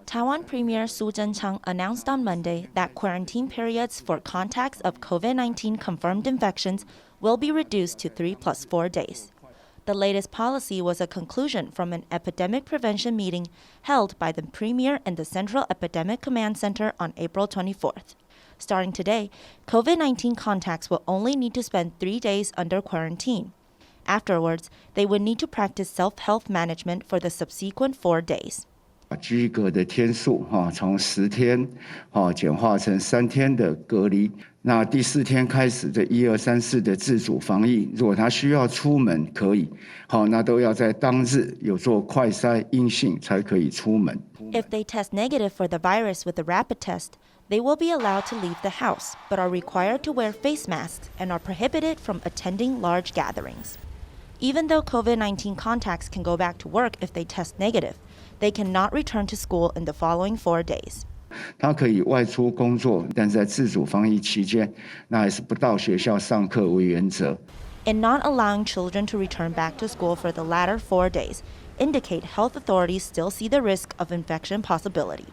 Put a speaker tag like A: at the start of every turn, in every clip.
A: Taiwan Premier Su Zhenchang announced on Monday that quarantine periods for contacts of COVID-19 confirmed infections will be reduced to 3 + 4 days. The latest policy was a conclusion from an epidemic prevention meeting held by the Premier and the Central Epidemic Command Center on April 24th. Starting today, COVID-19 contacts will only need to spend 3 days under quarantine. Afterwards, they would need to practice self-health management for the subsequent 4 days.
B: 居隔的天数从10天简化成3天的隔离。那第4天开始的1、2、3、4的自主防疫，如果他需要出门可以，那都要在当日有做快筛阴性才可以出门。
A: If they test negative for the virus with a rapid test, they will be allowed to leave the house, but are required to wear face masks and are prohibited from attending large gatherings. Even though COVID-19 contacts can go back to work if they test negative, they cannot return to school in the following 4 days.
B: 他可以外出工作，但在自主防疫期间，那还是不到学校上课为原则。
A: And not allowing children to return back to school for the latter 4 days indicate health authorities still see the risk of infection possibility.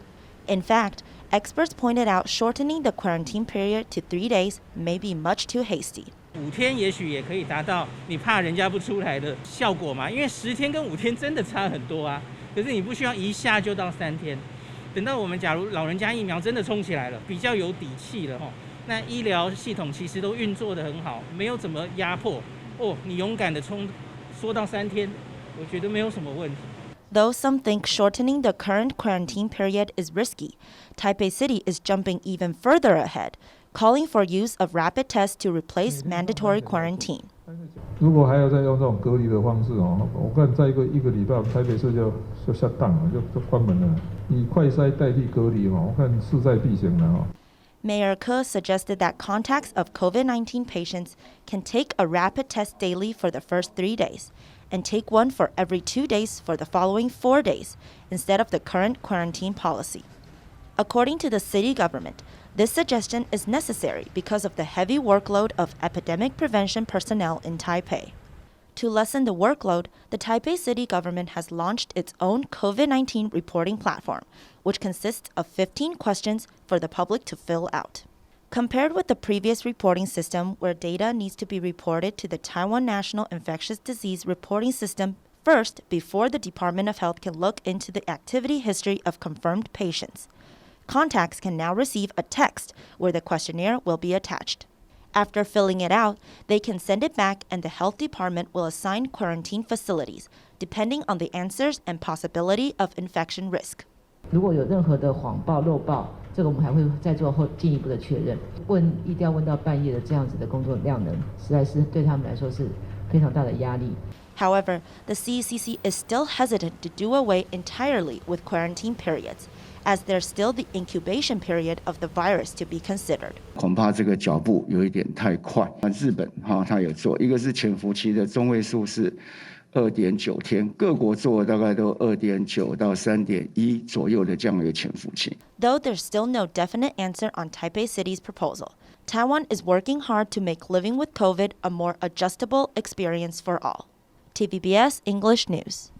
A: In fact, experts pointed out shortening the quarantine period to 3 days may be much too hasty.
C: 5天也许也可以达到你怕人家不出来的效果嘛，因为10天跟5天真的差很多啊。可是你不需要一下就到3天，等到我们假如老人家疫苗真的冲起来了，比较有底气了那医疗系统其实都运作得很好，没有怎么压迫你勇敢的缩到3天，我觉得没有什么问题。
A: Though some think shortening the current quarantine period is risky, Taipei City is jumping even further ahead, calling for use of rapid tests to replace mandatory quarantine.
D: 如果还要再用这种隔离的方式我看再一个礼拜，台北市就下档了，就关门了。以快筛代替隔离我看势在必行了
A: Mayor Ke suggested that contacts of COVID-19 patients can take a rapid test daily for the first 3 days and take one for every 2 days for the following 4 days instead of the current quarantine policy. According to the city government, this suggestion is necessary because of the heavy workload of epidemic prevention personnel in Taipei. To lessen the workload, the Taipei city government has launched its own COVID-19 reporting platform, which consists of 15 questions for the public to fill out. Compared with the previous reporting system where data needs to be reported to the Taiwan National Infectious Disease Reporting System first before the Department of Health can look into the activity history of confirmed patients, contacts can now receive a text where the questionnaire will be attached. After filling it out, they can send it back and the health department will assign quarantine facilities, depending on the answers and possibility of infection risk.
E: 如果有任何的谎报漏报，这个我们还会再做后进一步的确认。一定要问到半夜的这样子的工作量能，实在是对他们来说是非常大的压力。
A: However, the CECC is still hesitant to do away entirely with quarantine periods, as there's still the incubation period of the virus to be considered.
B: 恐怕这个脚步有一点太快。日本它有做，一个是潜伏期的中位数是2.9天，各国做的大概都2.9到3.1左右的这样的潜伏期。
A: Though there's still no definite answer on Taipei City's proposal, Taiwan is working hard to make living with COVID a more adjustable experience for all. TVBS English News.